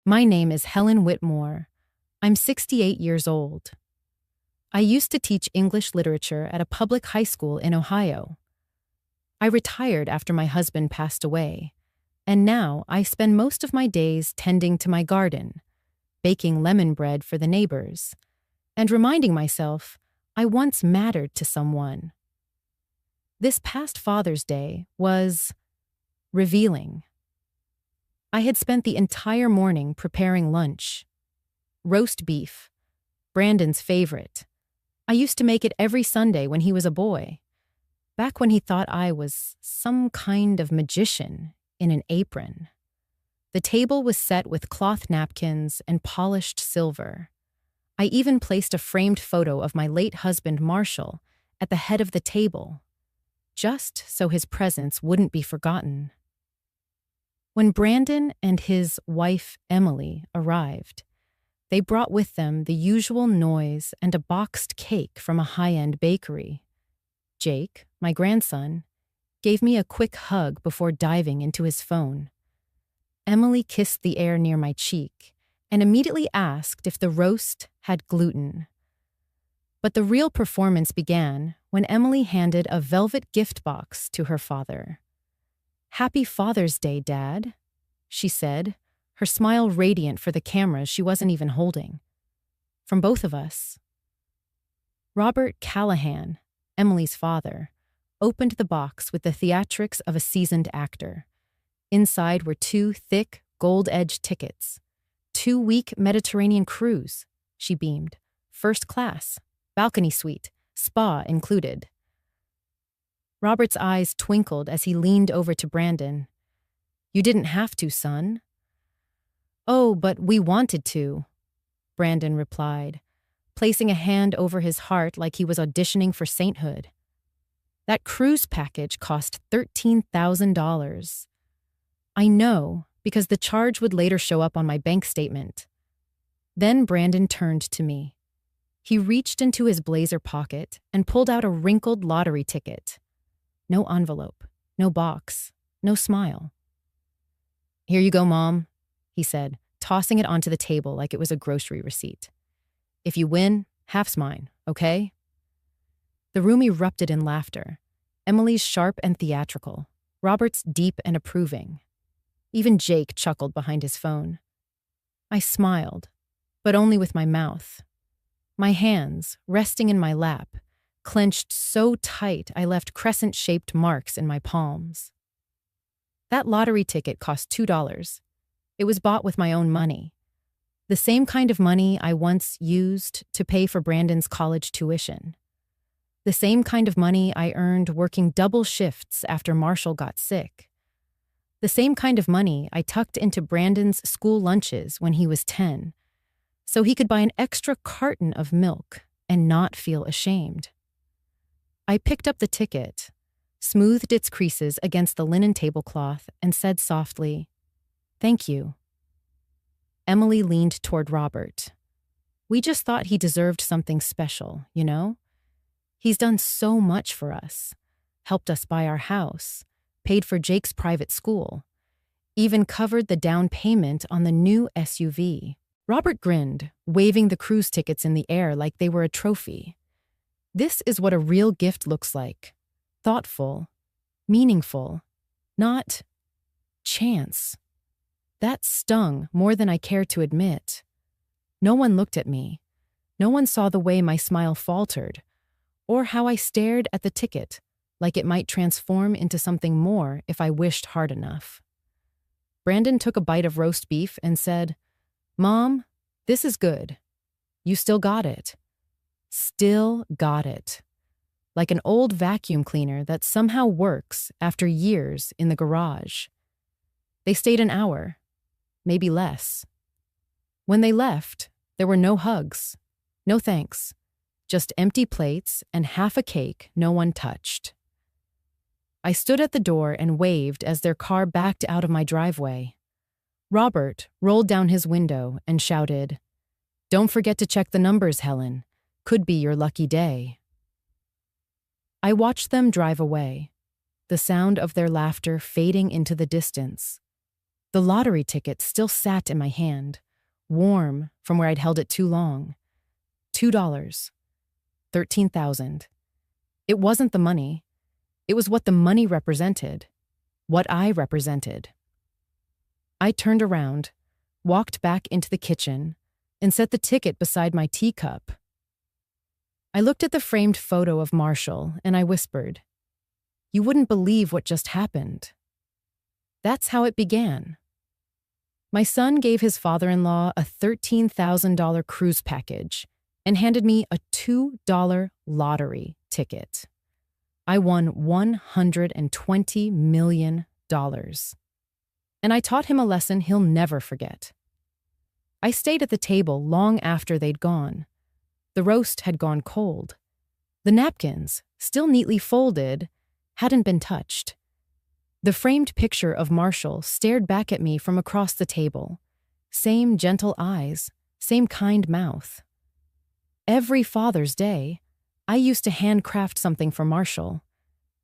My name is Helen Whitmore. I'm 68 years old. I used to teach English literature at a public high school in Ohio. I retired after my husband passed away, and now I spend most of my days tending to my garden, baking lemon bread for the neighbors, and reminding myself I once mattered to someone. This past Father's Day was revealing. I had spent the entire morning preparing lunch. Roast beef, Brandon's favorite. I used to make it every Sunday when he was a boy, back when he thought I was some kind of magician in an apron. The table was set with cloth napkins and polished silver. I even placed a framed photo of my late husband, Marshall, at the head of the table, just so his presence wouldn't be forgotten. When Brandon and his wife, Emily, arrived, they brought with them the usual noise and a boxed cake from a high-end bakery. Jake, my grandson, gave me a quick hug before diving into his phone. Emily kissed the air near my cheek and immediately asked if the roast had gluten. But the real performance began when Emily handed a velvet gift box to her father. "Happy Father's Day, Dad," she said, her smile radiant for the cameras she wasn't even holding. "From both of us." Robert Callahan, Emily's father, opened the box with the theatrics of a seasoned actor. Inside were 2 thick, gold-edged tickets. 2-week Mediterranean cruise, she beamed. First class, balcony suite, spa included. Robert's eyes twinkled as he leaned over to Brandon. "You didn't have to, son." "Oh, but we wanted to," Brandon replied, placing a hand over his heart like he was auditioning for sainthood. "That cruise package cost $13,000. I know, because the charge would later show up on my bank statement." Then Brandon turned to me. He reached into his blazer pocket and pulled out a wrinkled lottery ticket. No envelope, no box, no smile. "Here you go, Mom," he said, tossing it onto the table like it was a grocery receipt. "If you win, half's mine, okay?" The room erupted in laughter. Emily's sharp and theatrical, Robert's deep and approving. Even Jake chuckled behind his phone. I smiled, but only with my mouth. My hands, resting in my lap, clenched so tight I left crescent-shaped marks in my palms. That lottery ticket cost $2. It was bought with my own money. The same kind of money I once used to pay for Brandon's college tuition. The same kind of money I earned working double shifts after Marshall got sick. The same kind of money I tucked into Brandon's school lunches when he was 10, so he could buy an extra carton of milk and not feel ashamed. I picked up the ticket, smoothed its creases against the linen tablecloth, and said softly, "Thank you." Emily leaned toward Robert. "We just thought he deserved something special, you know? He's done so much for us, helped us buy our house, paid for Jake's private school, even covered the down payment on the new SUV." Robert grinned, waving the cruise tickets in the air like they were a trophy. "This is what a real gift looks like. Thoughtful, meaningful, not chance." That stung more than I cared to admit. No one looked at me. No one saw the way my smile faltered, or how I stared at the ticket like it might transform into something more if I wished hard enough. Brandon took a bite of roast beef and said, "Mom, this is good. You still got it." Still got it. Like an old vacuum cleaner that somehow works after years in the garage. They stayed an hour, maybe less. When they left, there were no hugs, no thanks, just empty plates and half a cake no one touched. I stood at the door and waved as their car backed out of my driveway. Robert rolled down his window and shouted, "Don't forget to check the numbers, Helen. Could be your lucky day." I watched them drive away, the sound of their laughter fading into the distance. The lottery ticket still sat in my hand, warm from where I'd held it too long. $2. 13,000. It wasn't the money. It was what the money represented. What I represented. I turned around, walked back into the kitchen, and set the ticket beside my teacup. I looked at the framed photo of Marshall and I whispered, "You wouldn't believe what just happened." That's how it began. My son gave his father-in-law a $13,000 cruise package and handed me a $2 lottery ticket. I won $120 million. And I taught him a lesson he'll never forget. I stayed at the table long after they'd gone. The roast had gone cold. The napkins, still neatly folded, hadn't been touched. The framed picture of Marshall stared back at me from across the table. Same gentle eyes, same kind mouth. Every Father's Day, I used to handcraft something for Marshall.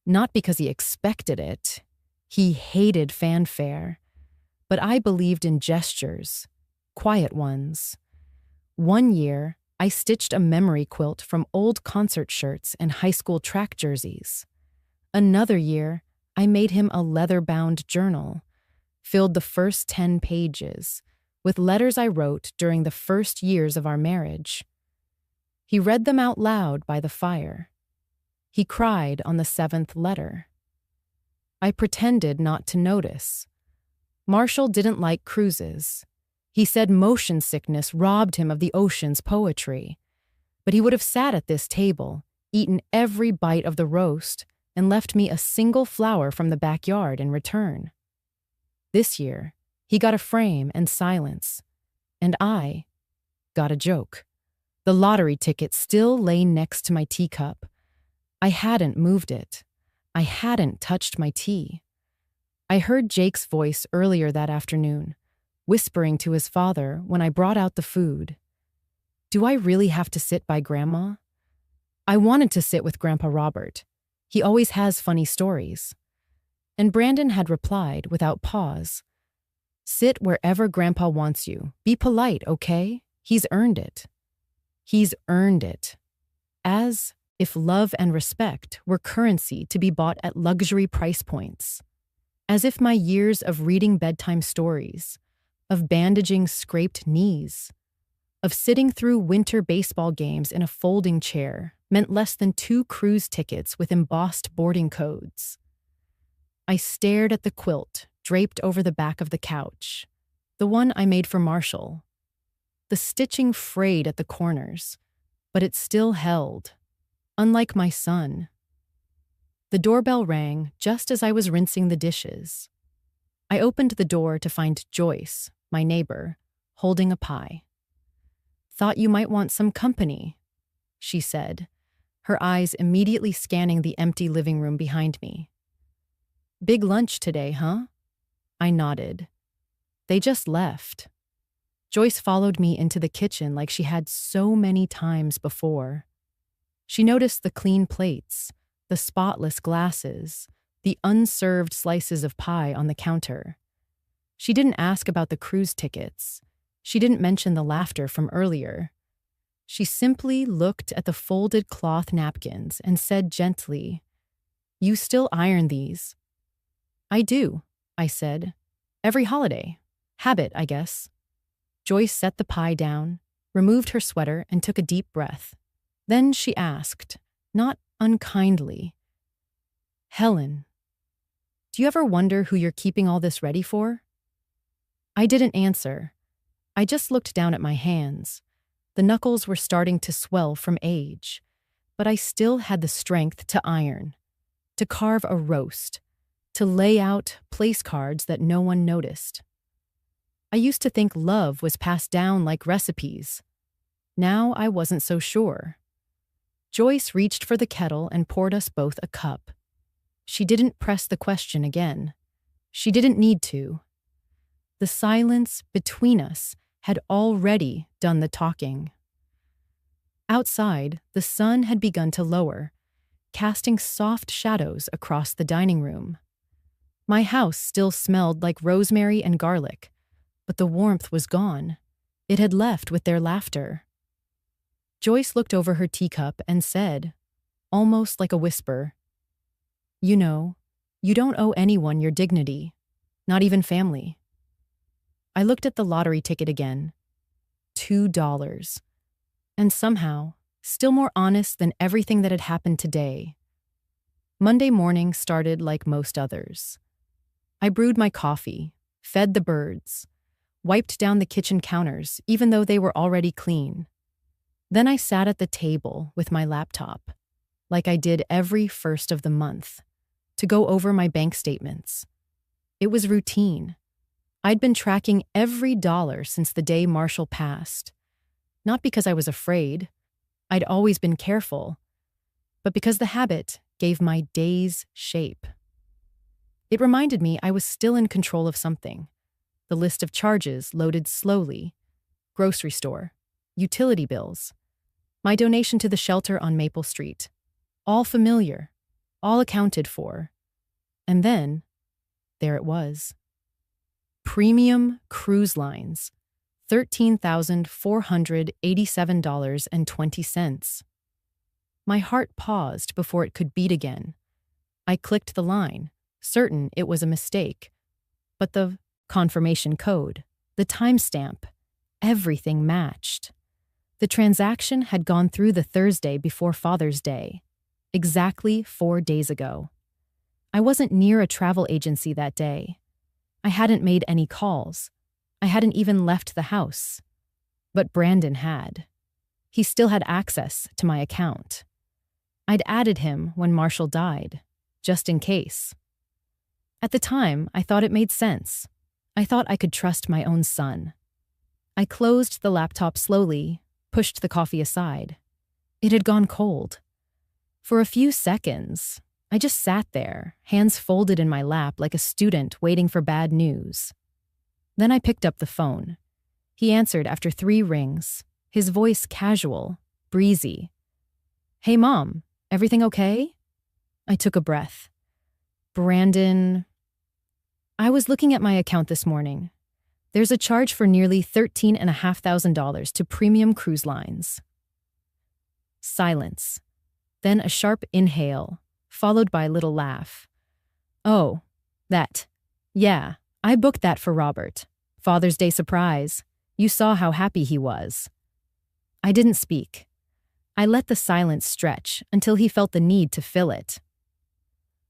Not because he expected it. He hated fanfare. But I believed in gestures, quiet ones. One year, I stitched a memory quilt from old concert shirts and high school track jerseys. Another year, I made him a leather-bound journal, filled the first 10 pages with letters I wrote during the first years of our marriage. He read them out loud by the fire. He cried on the 7th letter. I pretended not to notice. Marshall didn't like cruises. He said motion sickness robbed him of the ocean's poetry. But he would have sat at this table, eaten every bite of the roast, and left me a single flower from the backyard in return. This year, he got a frame and silence, and I got a joke. The lottery ticket still lay next to my teacup. I hadn't moved it. I hadn't touched my tea. I heard Jake's voice earlier that afternoon, whispering to his father when I brought out the food. Do I really have to sit by Grandma? I wanted to sit with Grandpa Robert. He always has funny stories. And Brandon had replied without pause. Sit wherever Grandpa wants you. Be polite, okay? He's earned it. He's earned it. As if love and respect were currency to be bought at luxury price points. As if my years of reading bedtime stories, of bandaging scraped knees, of sitting through winter baseball games in a folding chair meant less than 2 cruise tickets with embossed boarding codes. I stared at the quilt draped over the back of the couch, the one I made for Marshall. The stitching frayed at the corners, but it still held, unlike my son. The doorbell rang just as I was rinsing the dishes. I opened the door to find Joyce, my neighbor, holding a pie. Thought you might want some company, she said, her eyes immediately scanning the empty living room behind me. Big lunch today, huh? I nodded. They just left. Joyce followed me into the kitchen like she had so many times before. She noticed the clean plates, the spotless glasses, the unserved slices of pie on the counter. She didn't ask about the cruise tickets. She didn't mention the laughter from earlier. She simply looked at the folded cloth napkins and said gently, "You still iron these?" "I do," I said. "Every holiday. Habit, I guess." Joyce set the pie down, removed her sweater, and took a deep breath. Then she asked, not unkindly, "Helen, do you ever wonder who you're keeping all this ready for?" I didn't answer. I just looked down at my hands. The knuckles were starting to swell from age, but I still had the strength to iron, to carve a roast, to lay out place cards that no one noticed. I used to think love was passed down like recipes. Now I wasn't so sure. Joyce reached for the kettle and poured us both a cup. She didn't press the question again. She didn't need to. The silence between us had already done the talking. Outside, the sun had begun to lower, casting soft shadows across the dining room. My house still smelled like rosemary and garlic, but the warmth was gone. It had left with their laughter. Joyce looked over her teacup and said, almost like a whisper, "You know, you don't owe anyone your dignity, not even family." I looked at the lottery ticket again. $2. And somehow, still more honest than everything that had happened today. Monday morning started like most others. I brewed my coffee, fed the birds, wiped down the kitchen counters even though they were already clean. Then I sat at the table with my laptop, like I did every first of the month, to go over my bank statements. It was routine. I'd been tracking every dollar since the day Marshall passed. Not because I was afraid. I'd always been careful. But because the habit gave my days shape. It reminded me I was still in control of something. The list of charges loaded slowly. Grocery store, utility bills, my donation to the shelter on Maple Street. All familiar, all accounted for. And then, there it was. Premium Cruise Lines, $13,487.20. My heart paused before it could beat again. I clicked the line, certain it was a mistake. But the confirmation code, the timestamp, everything matched. The transaction had gone through the Thursday before Father's Day, exactly 4 days ago. I wasn't near a travel agency that day. I hadn't made any calls. I hadn't even left the house. But Brandon had. He still had access to my account. I'd added him when Marshall died, just in case. At the time, I thought it made sense. I thought I could trust my own son. I closed the laptop slowly, pushed the coffee aside. It had gone cold. For a few seconds, I just sat there, hands folded in my lap like a student waiting for bad news. Then I picked up the phone. He answered after 3 rings, his voice casual, breezy. "Hey, Mom, everything okay?" I took a breath. "Brandon..." "I was looking at my account this morning. There's a charge for nearly $13,500 to Premium Cruise Lines." Silence. Then a sharp inhale, followed by a little laugh. "Oh, that. Yeah, I booked that for Robert. Father's Day surprise. You saw how happy he was." I didn't speak. I let the silence stretch until he felt the need to fill it.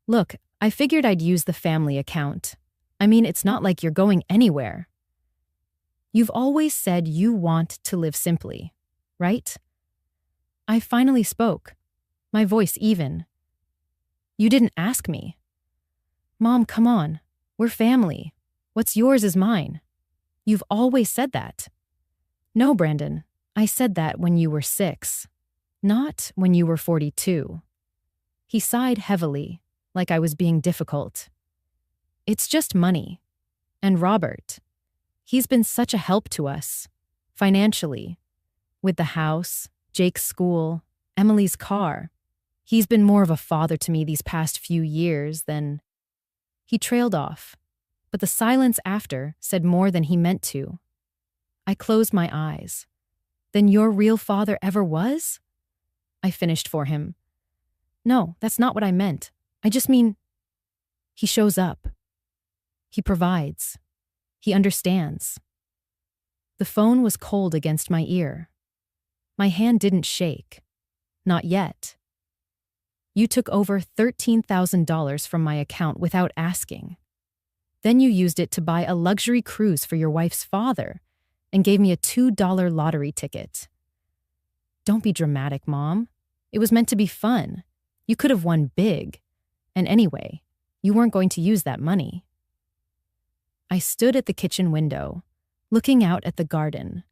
"Look, I figured I'd use the family account. I mean, it's not like you're going anywhere. You've always said you want to live simply, right?" I finally spoke, my voice even. "You didn't ask me." "Mom, come on. We're family. What's yours is mine. You've always said that." "No, Brandon. I said that when you were 6, not when you were 42. He sighed heavily, like I was being difficult. "It's just money. And Robert, he's been such a help to us, financially. With the house, Jake's school, Emily's car. He's been more of a father to me these past few years than..." He trailed off, but the silence after said more than he meant to. I closed my eyes. "Then your real father ever was?" I finished for him. "No, that's not what I meant. I just mean, he shows up. He provides. He understands." The phone was cold against my ear. My hand didn't shake. Not yet. "You took over $13,000 from my account without asking. Then you used it to buy a luxury cruise for your wife's father and gave me a $2 lottery ticket." "Don't be dramatic, Mom. It was meant to be fun. You could have won big. And anyway, you weren't going to use that money." I stood at the kitchen window, looking out at the garden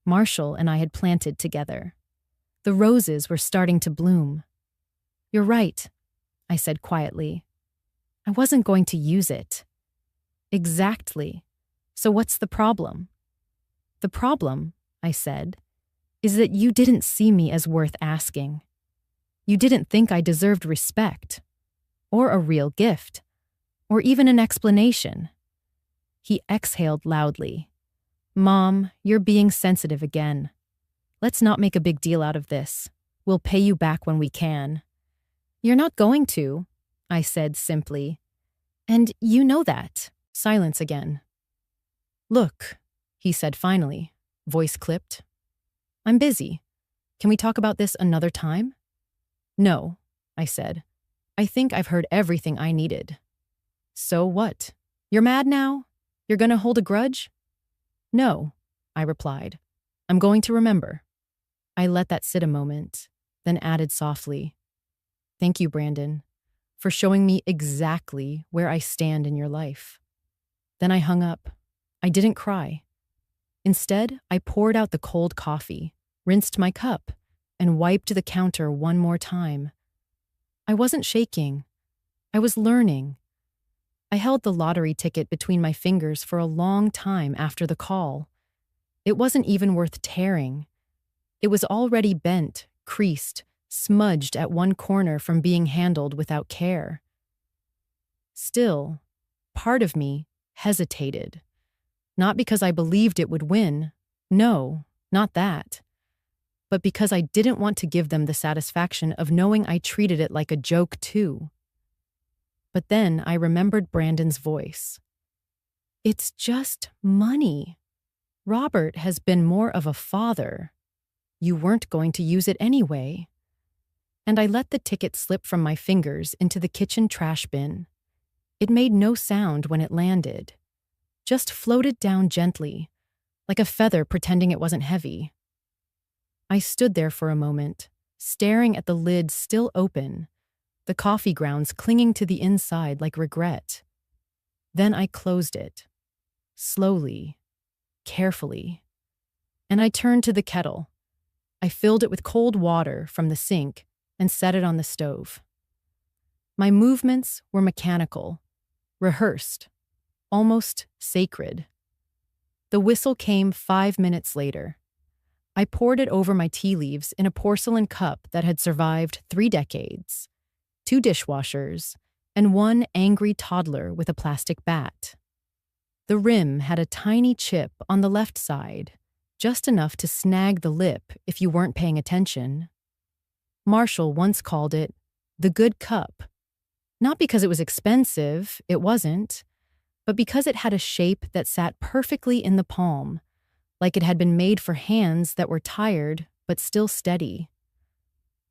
Marshall and I had planted together. The roses were starting to bloom. "You're right," I said quietly. "I wasn't going to use it." "Exactly. So what's the problem?" "The problem," I said, "is that you didn't see me as worth asking. You didn't think I deserved respect, or a real gift, or even an explanation. He exhaled loudly. Mom, you're being sensitive again. Let's not make a big deal out of this. We'll pay you back when we can. You're not going to, I said simply. And you know that. Silence again. Look, he said finally, voice clipped. I'm busy. Can we talk about this another time? No, I said. I think I've heard everything I needed. So what? You're mad now? You're gonna hold a grudge? No, I replied. I'm going to remember. I let that sit a moment, then added softly, thank you, Brandon, for showing me exactly where I stand in your life. Then I hung up. I didn't cry. Instead, I poured out the cold coffee, rinsed my cup, and wiped the counter one more time. I wasn't shaking. I was learning. I held the lottery ticket between my fingers for a long time after the call. It wasn't even worth tearing. It was already bent, creased, smudged at one corner from being handled without care. Still, part of me hesitated. Not because I believed it would win. No, not that. But because I didn't want to give them the satisfaction of knowing I treated it like a joke too. But then I remembered Brandon's voice. It's just money. Robert has been more of a father. You weren't going to use it anyway. And I let the ticket slip from my fingers into the kitchen trash bin. It made no sound when it landed, just floated down gently, like a feather pretending it wasn't heavy. I stood there for a moment, staring at the lid still open, the coffee grounds clinging to the inside like regret. Then I closed it, slowly, carefully, and I turned to the kettle. I filled it with cold water from the sink and set it on the stove. My movements were mechanical, rehearsed, almost sacred. The whistle came 5 minutes later. I poured it over my tea leaves in a porcelain cup that had survived 3 decades, 2 dishwashers, and 1 angry toddler with a plastic bat. The rim had a tiny chip on the left side, just enough to snag the lip if you weren't paying attention. Marshall once called it the good cup. Not because it was expensive, it wasn't, but because it had a shape that sat perfectly in the palm, like it had been made for hands that were tired but still steady.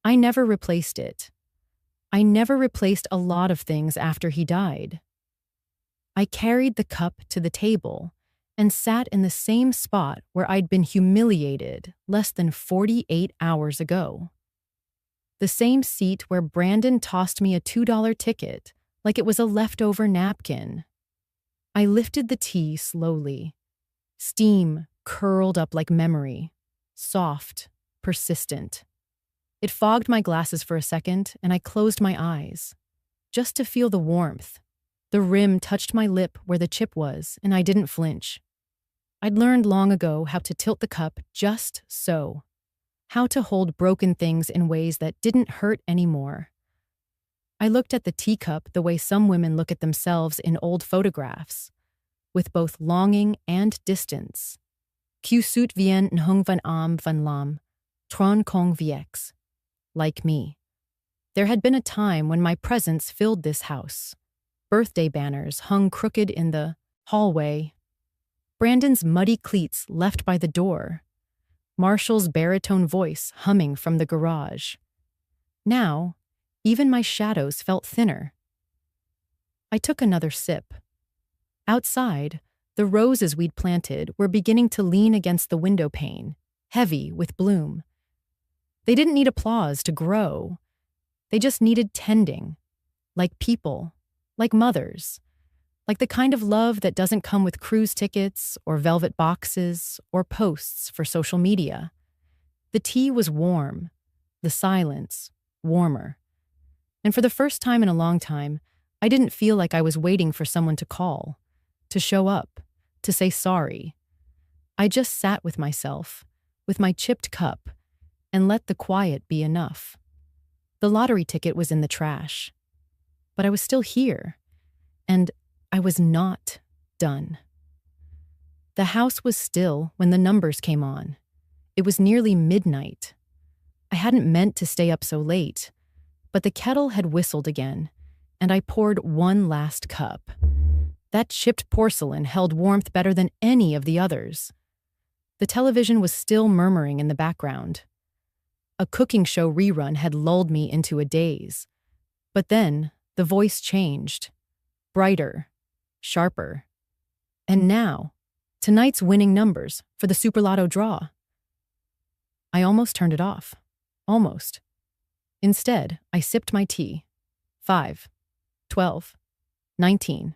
I never replaced it. I never replaced a lot of things after he died. I carried the cup to the table and sat in the same spot where I'd been humiliated less than 48 hours ago. The same seat where Brandon tossed me a $2 ticket like it was a leftover napkin. I lifted the tea slowly. Steam curled up like memory, soft, persistent. It fogged my glasses for a second, and I closed my eyes, just to feel the warmth. The rim touched my lip where the chip was, and I didn't flinch. I'd learned long ago how to tilt the cup just so, how to hold broken things in ways that didn't hurt anymore. I looked at the teacup the way some women look at themselves in old photographs, with both longing and distance. Q sut vien nhung van am van lam, tron kong viex. Like me. There had been a time when my presence filled this house. Birthday banners hung crooked in the hallway. Brandon's muddy cleats left by the door. Marshall's baritone voice humming from the garage. Now, even my shadows felt thinner. I took another sip. Outside, the roses we'd planted were beginning to lean against the window pane, heavy with bloom. They didn't need applause to grow. They just needed tending, like people, like mothers, like the kind of love that doesn't come with cruise tickets or velvet boxes or posts for social media. The tea was warm, the silence warmer. And for the first time in a long time, I didn't feel like I was waiting for someone to call, to show up, to say sorry. I just sat with myself, with my chipped cup, and let the quiet be enough. The lottery ticket was in the trash. But I was still here, And I was not done. The house was still when the numbers came on. It was nearly midnight. I hadn't meant to stay up so late, but the kettle had whistled again, and I poured one last cup. That chipped porcelain held warmth better than any of the others. The television was still murmuring in the background. A cooking show rerun had lulled me into a daze. But then the voice changed. Brighter, sharper. And now, tonight's winning numbers for the Super Lotto draw. I almost turned it off. Almost. Instead, I sipped my tea. 5, 12, 19,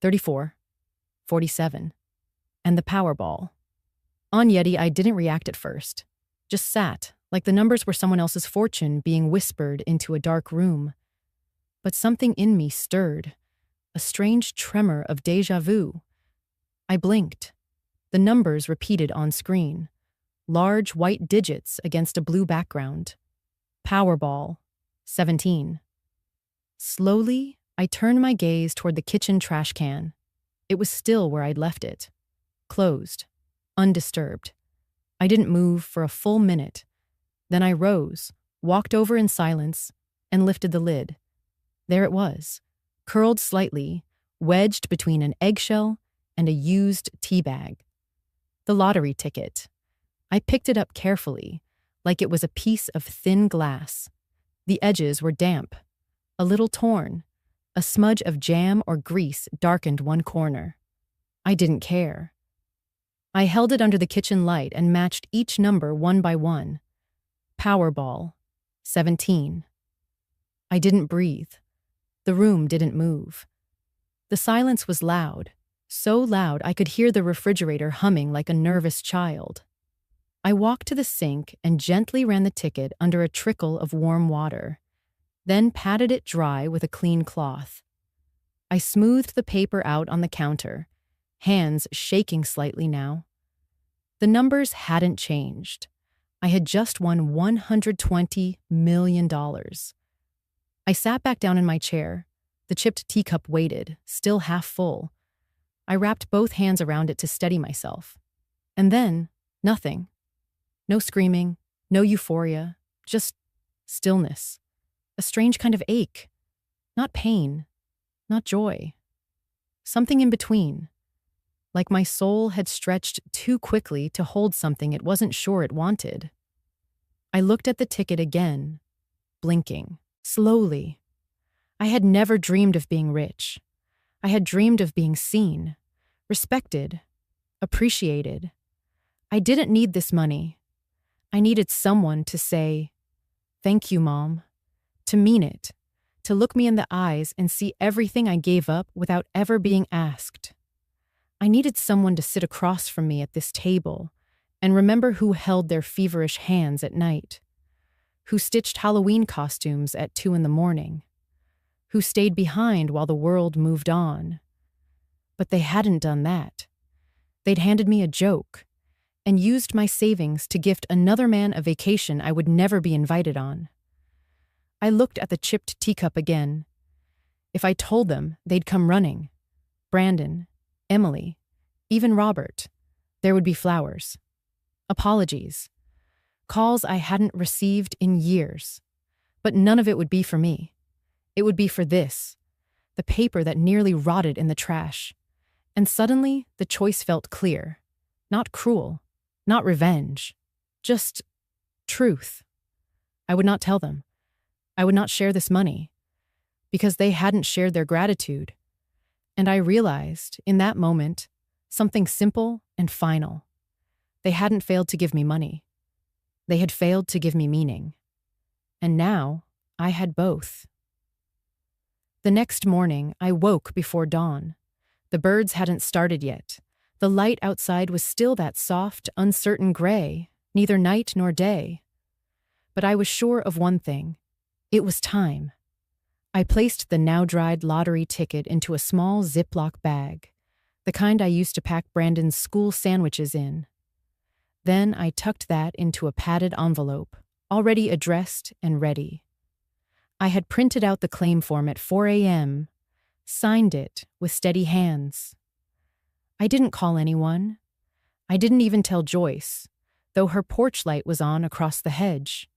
34, 47, and the Powerball. On Yeti, I didn't react at first. Just sat, like the numbers were someone else's fortune being whispered into a dark room. But something in me stirred, a strange tremor of déjà vu. I blinked. The numbers repeated on screen. Large white digits against a blue background. Powerball, 17. Slowly, I turned my gaze toward the kitchen trash can. It was still where I'd left it. Closed. Undisturbed. I didn't move for a full minute. Then I rose, walked over in silence, and lifted the lid. There it was, curled slightly, wedged between an eggshell and a used tea bag. The lottery ticket. I picked it up carefully, like it was a piece of thin glass. The edges were damp, a little torn. A smudge of jam or grease darkened one corner. I didn't care. I held it under the kitchen light and matched each number one by one. Powerball, 17. I didn't breathe. The room didn't move. The silence was loud, so loud I could hear the refrigerator humming like a nervous child. I walked to the sink and gently ran the ticket under a trickle of warm water, then patted it dry with a clean cloth. I smoothed the paper out on the counter, hands shaking slightly now. The numbers hadn't changed. I had just won $120 million. I sat back down in my chair. The chipped teacup waited, still half full. I wrapped both hands around it to steady myself. And then, nothing. No screaming, no euphoria, just stillness. A strange kind of ache. Not pain, not joy. Something in between. Like my soul had stretched too quickly to hold something it wasn't sure it wanted. I looked at the ticket again, blinking, slowly. I had never dreamed of being rich. I had dreamed of being seen, respected, appreciated. I didn't need this money. I needed someone to say, "Thank you, Mom," to mean it, to look me in the eyes and see everything I gave up without ever being asked. I needed someone to sit across from me at this table and remember who held their feverish hands at night, who stitched Halloween costumes at 2 a.m, who stayed behind while the world moved on. But they hadn't done that. They'd handed me a joke and used my savings to gift another man a vacation I would never be invited on. I looked at the chipped teacup again. If I told them, they'd come running. Brandon, Emily, even Robert. There would be flowers. Apologies. Calls I hadn't received in years. But none of it would be for me. It would be for this, the paper that nearly rotted in the trash. And suddenly, the choice felt clear. Not cruel. Not revenge. Just truth. I would not tell them. I would not share this money. Because they hadn't shared their gratitude. And I realized, in that moment, something simple and final. They hadn't failed to give me money. They had failed to give me meaning. And now, I had both. The next morning, I woke before dawn. The birds hadn't started yet. The light outside was still that soft, uncertain gray, neither night nor day. But I was sure of one thing. It was time. I placed the now-dried lottery ticket into a small Ziploc bag, the kind I used to pack Brandon's school sandwiches in. Then I tucked that into a padded envelope, already addressed and ready. I had printed out the claim form at 4 a.m., signed it with steady hands. I didn't call anyone. I didn't even tell Joyce, though her porch light was on across the hedge,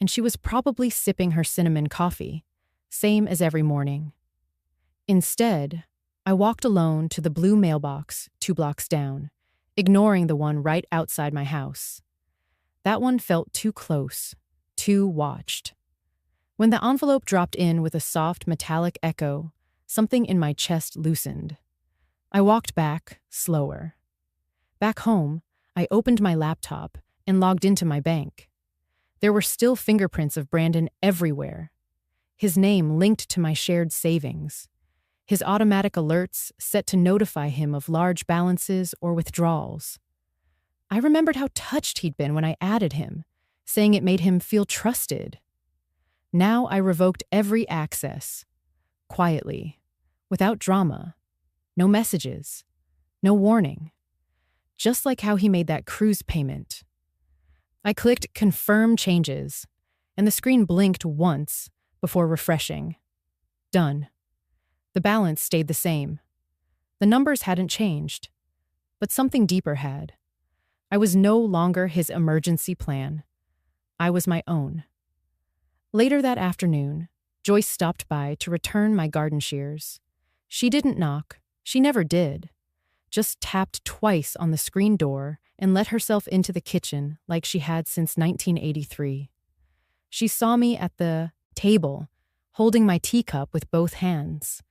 and she was probably sipping her cinnamon coffee, same as every morning. Instead, I walked alone to the blue mailbox 2 blocks down, ignoring the one right outside my house. That one felt too close, too watched. When the envelope dropped in with a soft metallic echo, something in my chest loosened. I walked back, slower. Back home, I opened my laptop and logged into my bank. There were still fingerprints of Brandon everywhere. His name linked to my shared savings. His automatic alerts set to notify him of large balances or withdrawals. I remembered how touched he'd been when I added him, saying it made him feel trusted. Now I revoked every access, quietly, without drama, no messages, no warning, just like how he made that cruise payment. I clicked Confirm Changes, and the screen blinked once before refreshing. Done. The balance stayed the same. The numbers hadn't changed, but something deeper had. I was no longer his emergency plan. I was my own. Later that afternoon, Joyce stopped by to return my garden shears. She didn't knock. She never did. Just tapped twice on the screen door and let herself into the kitchen like she had since 1983. She saw me at the table, holding my teacup with both hands.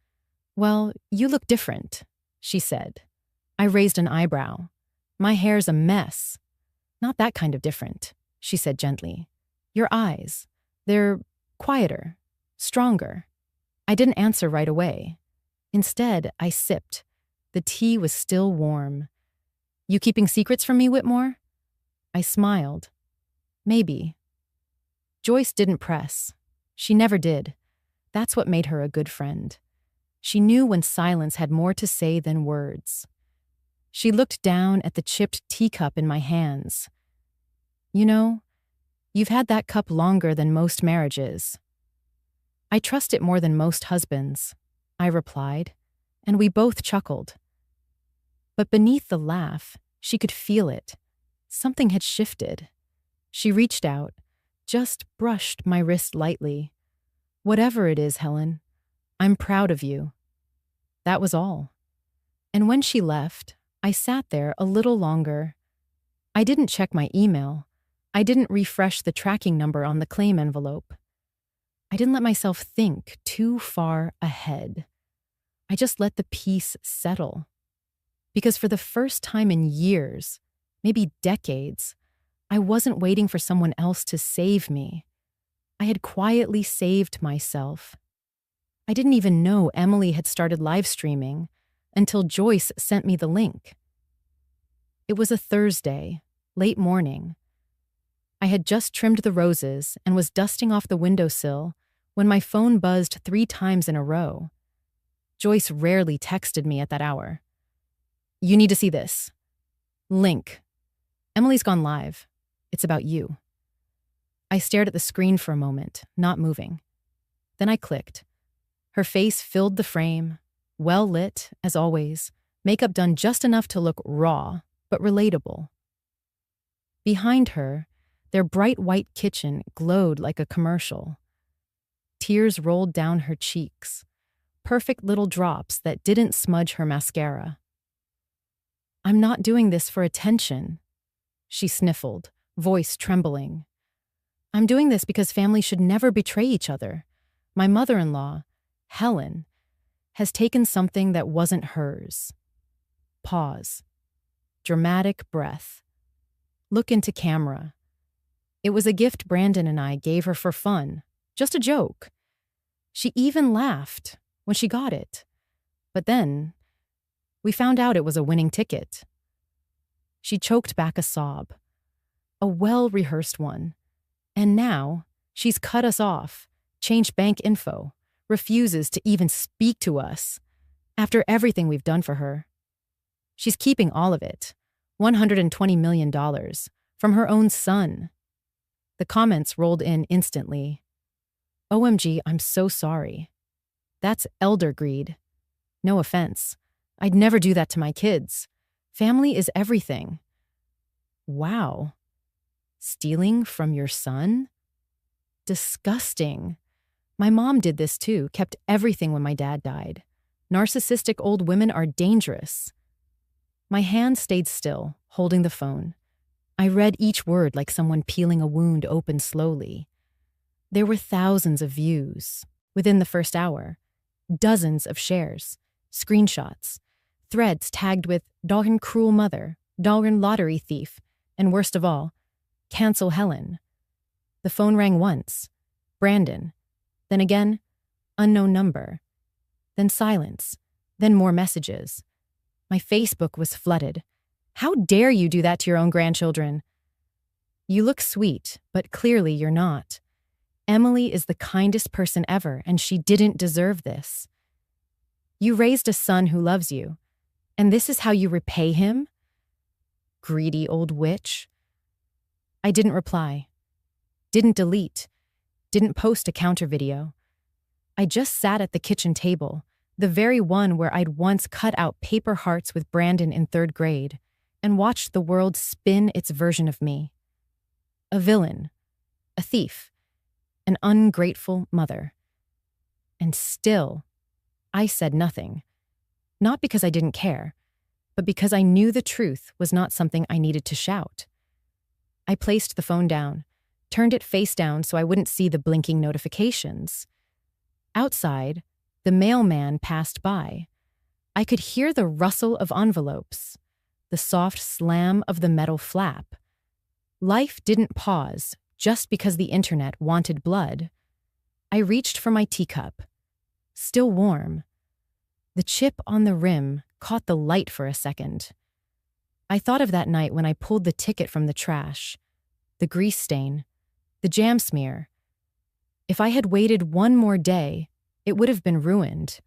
"Well, you look different," she said. I raised an eyebrow. "My hair's a mess." "Not that kind of different," she said gently. "Your eyes. They're quieter, stronger." I didn't answer right away. Instead, I sipped. The tea was still warm. "You keeping secrets from me, Whitmore?" I smiled. "Maybe." Joyce didn't press. She never did. That's what made her a good friend. She knew when silence had more to say than words. She looked down at the chipped teacup in my hands. "You know, you've had that cup longer than most marriages." "I trust it more than most husbands," I replied, and we both chuckled. But beneath the laugh, she could feel it. Something had shifted. She reached out, just brushed my wrist lightly. "Whatever it is, Helen, I'm proud of you." That was all. And when she left, I sat there a little longer. I didn't check my email. I didn't refresh the tracking number on the claim envelope. I didn't let myself think too far ahead. I just let the peace settle. Because for the first time in years, maybe decades, I wasn't waiting for someone else to save me. I had quietly saved myself. I didn't even know Emily had started live streaming until Joyce sent me the link. It was a Thursday, late morning. I had just trimmed the roses and was dusting off the windowsill when my phone buzzed 3 times in a row. Joyce rarely texted me at that hour. "You need to see this. Link. Emily's gone live. It's about you." I stared at the screen for a moment, not moving. Then I clicked. Her face filled the frame, well lit, as always, makeup done just enough to look raw, but relatable. Behind her, their bright white kitchen glowed like a commercial. Tears rolled down her cheeks, perfect little drops that didn't smudge her mascara. "I'm not doing this for attention," she sniffled, voice trembling. "I'm doing this because families should never betray each other. My mother-in-law, Helen, has taken something that wasn't hers." Pause. Dramatic breath. Look into camera. It was a gift Brandon and I gave her for fun, just a joke. She even laughed when she got it. But then, we found out it was a winning ticket. She choked back a sob. A well-rehearsed one. And now, she's cut us off, changed bank info, refuses to even speak to us, after everything we've done for her. She's keeping all of it, $120 million, from her own son. The comments rolled in instantly. "OMG, I'm so sorry. That's elder greed. No offense. I'd never do that to my kids. Family is everything. Wow. Stealing from your son? Disgusting. My mom did this too, kept everything when my dad died. Narcissistic old women are dangerous. My hand stayed still, holding the phone. I read each word like someone peeling a wound open slowly. There were thousands of views within the first hour, dozens of shares, screenshots, threads tagged with "Dahlgren cruel mother," "Dahlgren lottery thief," and worst of all, "Cancel Helen." The phone rang once. Brandon. Then again, unknown number. Then silence. Then more messages. My Facebook was flooded. How dare you do that to your own grandchildren? You look sweet, but clearly you're not. Emily is the kindest person ever, and she didn't deserve this. You raised a son who loves you, and this is how you repay him? Greedy old witch. I didn't reply. Didn't delete. Didn't post a counter video. I just sat at the kitchen table, the very one where I'd once cut out paper hearts with Brandon in 3rd grade, and watched the world spin its version of me. A villain. A thief. An ungrateful mother. And still, I said nothing. Not because I didn't care, but because I knew the truth was not something I needed to shout. I placed the phone down, turned it face down so I wouldn't see the blinking notifications. Outside, the mailman passed by. I could hear the rustle of envelopes, the soft slam of the metal flap. Life didn't pause just because the internet wanted blood. I reached for my teacup. Still warm. The chip on the rim caught the light for a second. I thought of that night when I pulled the ticket from the trash, the grease stain, the jam smear. If I had waited one more day, it would have been ruined.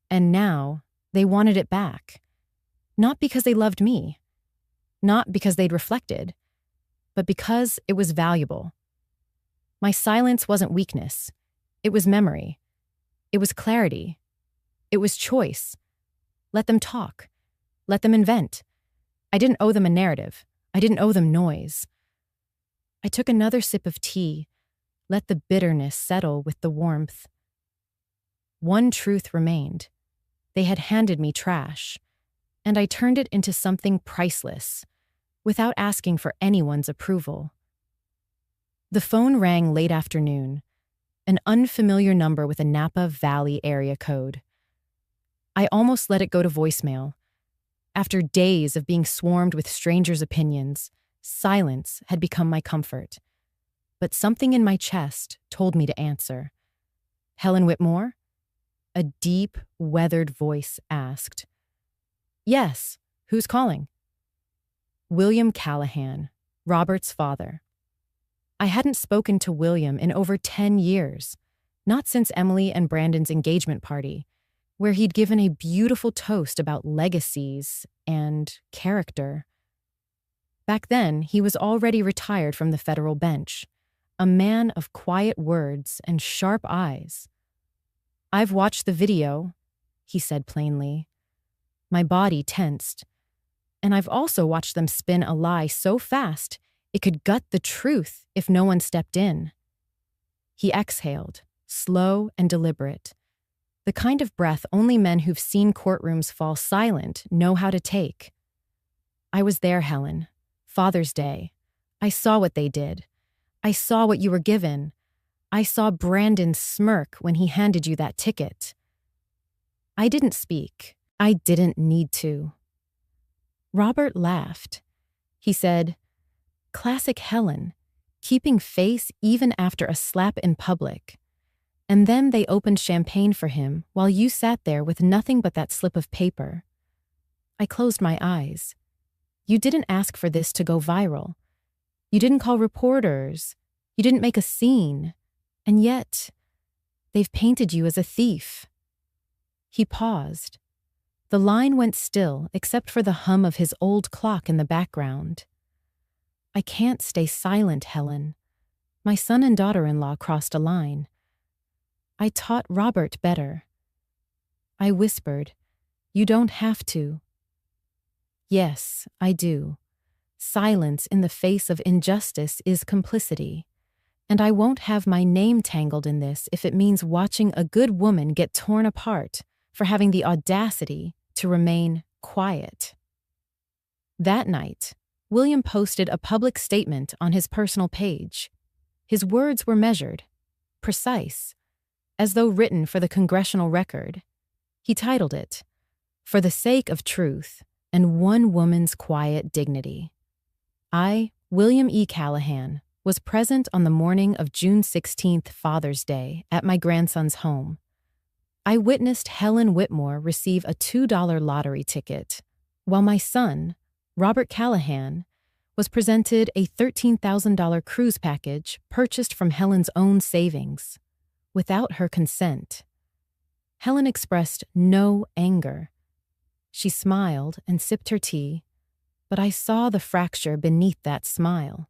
And now, they wanted it back. Not because they loved me. Not because they'd reflected. But because it was valuable. My silence wasn't weakness. It was memory. It was clarity. It was choice. Let them talk. Let them invent. I didn't owe them a narrative. I didn't owe them noise. I took another sip of tea, let the bitterness settle with the warmth. One truth remained. They had handed me trash, and I turned it into something priceless, without asking for anyone's approval. The phone rang late afternoon, an unfamiliar number with a Napa Valley area code. I almost let it go to voicemail. After days of being swarmed with strangers' opinions, silence had become my comfort. But something in my chest told me to answer. "Helen Whitmore?" A deep, weathered voice asked. "Yes, who's calling?" William Callahan, Robert's father. I hadn't spoken to William in over 10 years, not since Emily and Brandon's engagement party, where he'd given a beautiful toast about legacies and character. Back then, he was already retired from the federal bench, a man of quiet words and sharp eyes. "I've watched the video," he said plainly. My body tensed. And I've also watched them spin a lie so fast it could gut the truth if no one stepped in. He exhaled, slow and deliberate. The kind of breath only men who've seen courtrooms fall silent know how to take. "I was there, Helen. Father's Day. I saw what they did. I saw what you were given. I saw Brandon smirk when he handed you that ticket." I didn't speak. I didn't need to. Robert laughed. He said, "Classic Helen, keeping face even after a slap in public." And then they opened champagne for him while you sat there with nothing but that slip of paper. I closed my eyes. You didn't ask for this to go viral. You didn't call reporters. You didn't make a scene. And yet, they've painted you as a thief. He paused. The line went still except for the hum of his old clock in the background. "I can't stay silent, Helen. My son and daughter-in-law crossed a line. I taught Robert better." I whispered, You don't have to. Yes, I do. Silence in the face of injustice is complicity. And I won't have my name tangled in this if it means watching a good woman get torn apart for having the audacity to remain quiet. That night, William posted a public statement on his personal page. His words were measured, precise, as though written for the congressional record. He titled it, "For the Sake of Truth and One Woman's Quiet Dignity." I, William E. Callahan, was present on the morning of June 16th, Father's Day, at my grandson's home. I witnessed Helen Whitmore receive a $2 lottery ticket, while my son, Robert Callahan, was presented a $13,000 cruise package purchased from Helen's own savings, without her consent. Helen expressed no anger. She smiled and sipped her tea, but I saw the fracture beneath that smile.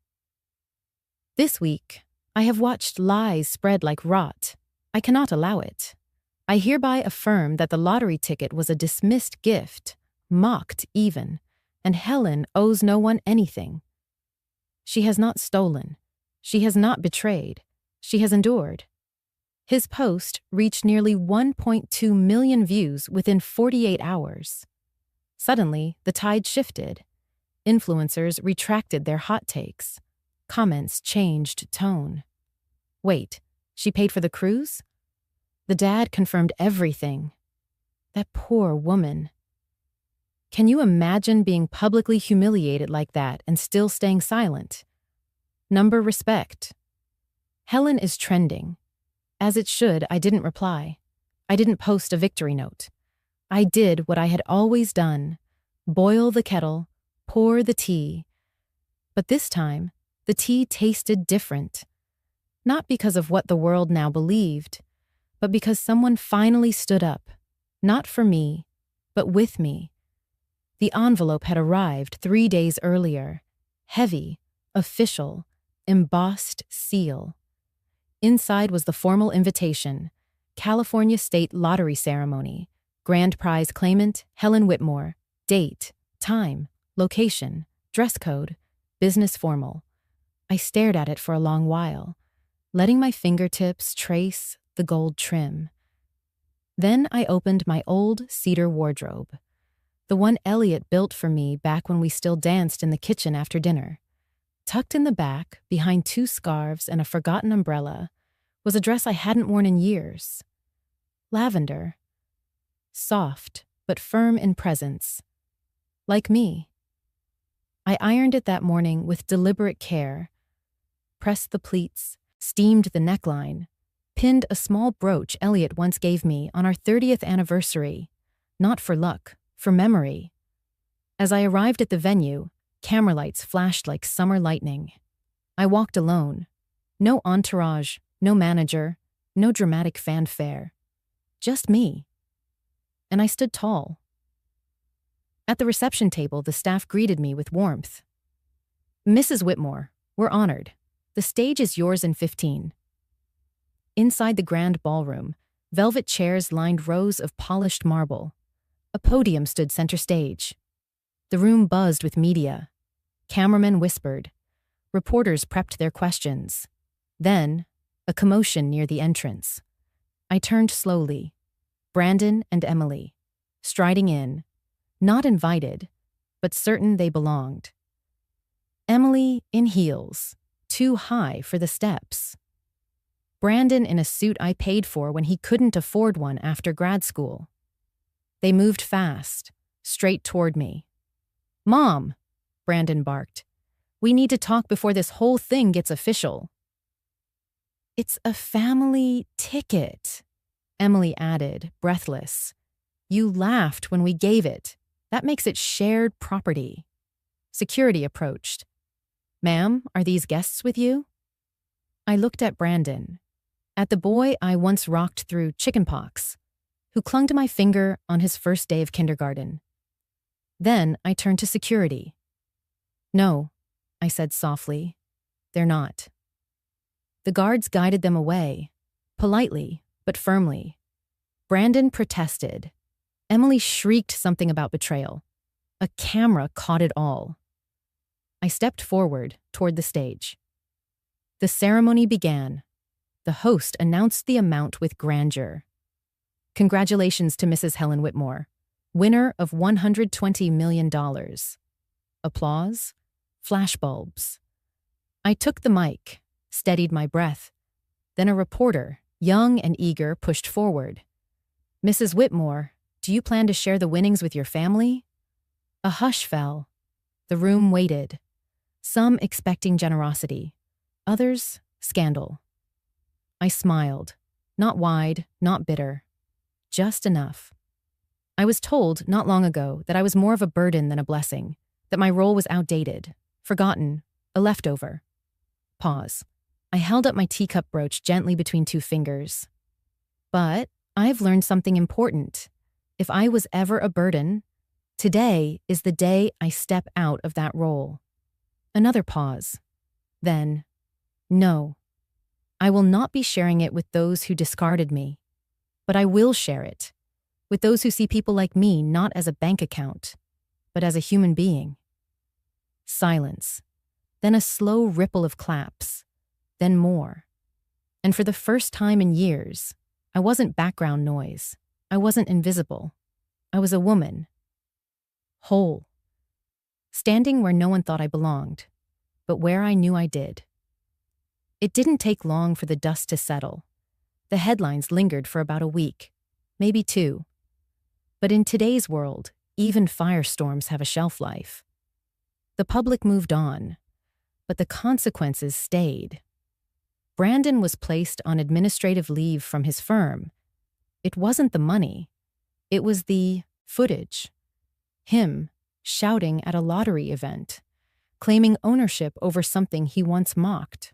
This week, I have watched lies spread like rot. I cannot allow it. I hereby affirm that the lottery ticket was a dismissed gift, mocked even, and Helen owes no one anything. She has not stolen. She has not betrayed. She has endured. His post reached nearly 1.2 million views within 48 hours. Suddenly, the tide shifted. Influencers retracted their hot takes. Comments changed tone. Wait, she paid for the cruise? The dad confirmed everything. That poor woman. Can you imagine being publicly humiliated like that and still staying silent? Number respect. Helen is trending. As it should, I didn't reply. I didn't post a victory note. I did what I had always done. Boil the kettle, pour the tea. But this time, the tea tasted different. Not because of what the world now believed, but because someone finally stood up, not for me, but with me. The envelope had arrived 3 days earlier, heavy, official, embossed seal. Inside was the formal invitation, California State Lottery Ceremony, grand prize claimant Helen Whitmore, date, time, location, dress code, business formal. I stared at it for a long while, letting my fingertips trace the gold trim. Then I opened my old cedar wardrobe, the one Elliot built for me back when we still danced in the kitchen after dinner. Tucked in the back, behind 2 scarves and a forgotten umbrella, was a dress I hadn't worn in years. Lavender. Soft, but firm in presence. Like me. I ironed it that morning with deliberate care, pressed the pleats, steamed the neckline, pinned a small brooch Elliot once gave me on our 30th anniversary, not for luck, for memory. As I arrived at the venue, camera lights flashed like summer lightning. I walked alone. No entourage, no manager, no dramatic fanfare. Just me. And I stood tall. At the reception table, the staff greeted me with warmth. "Mrs. Whitmore, we're honored. The stage is yours in 15. Inside the grand ballroom, velvet chairs lined rows of polished marble. A podium stood center stage. The room buzzed with media. Cameramen whispered. Reporters prepped their questions. Then, a commotion near the entrance. I turned slowly. Brandon and Emily, striding in, not invited, but certain they belonged. Emily in heels, too high for the steps. Brandon in a suit I paid for when he couldn't afford one after grad school. They moved fast, straight toward me. "Mom," Brandon barked, "we need to talk before this whole thing gets official." "It's a family ticket," Emily added, breathless. "You laughed when we gave it. That makes it shared property." Security approached. "Ma'am, are these guests with you?" I looked at Brandon, at the boy I once rocked through chickenpox, who clung to my finger on his first day of kindergarten. Then I turned to security. "No," I said softly, "they're not." The guards guided them away, politely but firmly. Brandon protested. Emily shrieked something about betrayal. A camera caught it all. I stepped forward toward the stage. The ceremony began. The host announced the amount with grandeur. Congratulations to Mrs. Helen Whitmore, winner of $120 million. Applause, flashbulbs. I took the mic, steadied my breath. Then a reporter, young and eager, pushed forward. Mrs. Whitmore, do you plan to share the winnings with your family? A hush fell. The room waited, some expecting generosity, others scandal. I smiled, not wide, not bitter, just enough. I was told not long ago that I was more of a burden than a blessing, that my role was outdated, forgotten, a leftover. Pause. I held up my teacup brooch gently between two fingers. But I've learned something important. If I was ever a burden, today is the day I step out of that role. Another pause. Then, no. I will not be sharing it with those who discarded me, but I will share it with those who see people like me not as a bank account, but as a human being. Silence. Then a slow ripple of claps. Then more. And for the first time in years, I wasn't background noise. I wasn't invisible. I was a woman. Whole. Standing where no one thought I belonged, but where I knew I did. It didn't take long for the dust to settle. The headlines lingered for about a week, maybe two. But in today's world, even firestorms have a shelf life. The public moved on, but the consequences stayed. Brandon was placed on administrative leave from his firm. It wasn't the money. It was the footage. Him shouting at a lottery event, claiming ownership over something he once mocked.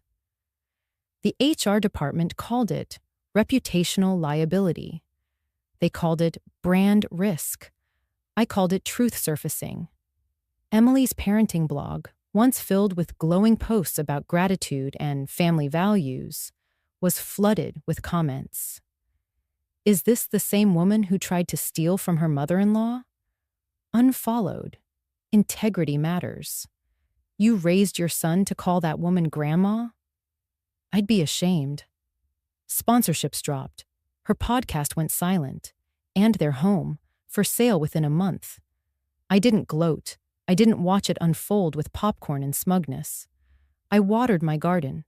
The HR department called it reputational liability. They called it brand risk. I called it truth surfacing. Emily's parenting blog, once filled with glowing posts about gratitude and family values, was flooded with comments. Is this the same woman who tried to steal from her mother-in-law? Unfollowed. Integrity matters. You raised your son to call that woman grandma? I'd be ashamed. Sponsorships dropped. Her podcast went silent. And their home, for sale within a month. I didn't gloat. I didn't watch it unfold with popcorn and smugness. I watered my garden.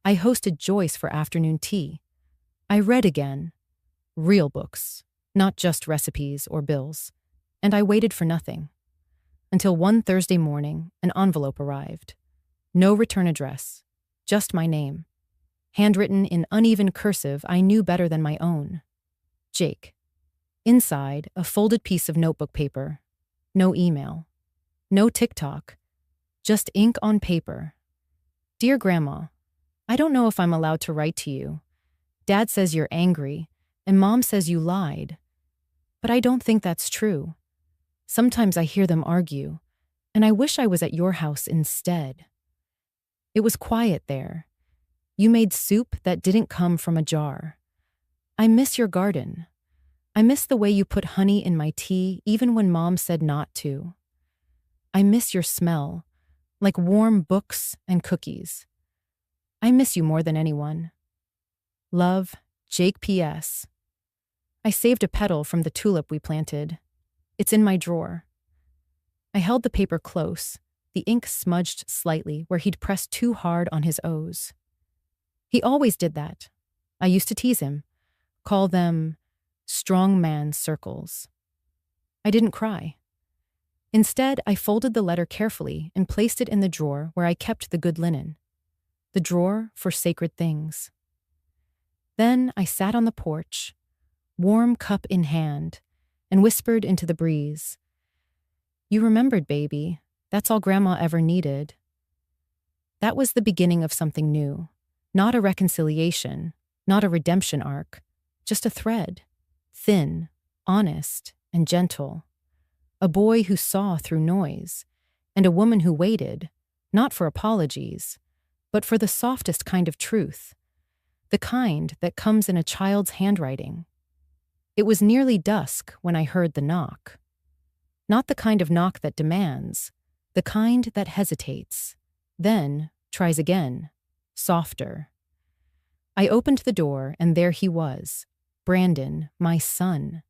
I hosted Joyce for afternoon tea. I read again. Real books, not just recipes or bills. And I waited for nothing. Until one Thursday morning, an envelope arrived. No return address, just my name. Handwritten in uneven cursive I knew better than my own. Jake. Inside, a folded piece of notebook paper. No email. No TikTok. Just ink on paper. Dear Grandma, I don't know if I'm allowed to write to you. Dad says you're angry, and Mom says you lied. But I don't think that's true. Sometimes I hear them argue, and I wish I was at your house instead. It was quiet there. You made soup that didn't come from a jar. I miss your garden. I miss the way you put honey in my tea even when Mom said not to. I miss your smell, like warm books and cookies. I miss you more than anyone. Love, Jake P.S. I saved a petal from the tulip we planted. It's in my drawer. I held the paper close, the ink smudged slightly where he'd pressed too hard on his O's. He always did that. I used to tease him, call them strong man circles. I didn't cry. Instead, I folded the letter carefully and placed it in the drawer where I kept the good linen. The drawer for sacred things. Then I sat on the porch, warm cup in hand, and whispered into the breeze. You remembered, baby. That's all Grandma ever needed. That was the beginning of something new. Not a reconciliation, not a redemption arc, just a thread. Thin, honest, and gentle. A boy who saw through noise, and a woman who waited, not for apologies, but for the softest kind of truth, the kind that comes in a child's handwriting. It was nearly dusk when I heard the knock. Not the kind of knock that demands, the kind that hesitates, then tries again, softer. I opened the door, and there he was, Brandon, my son.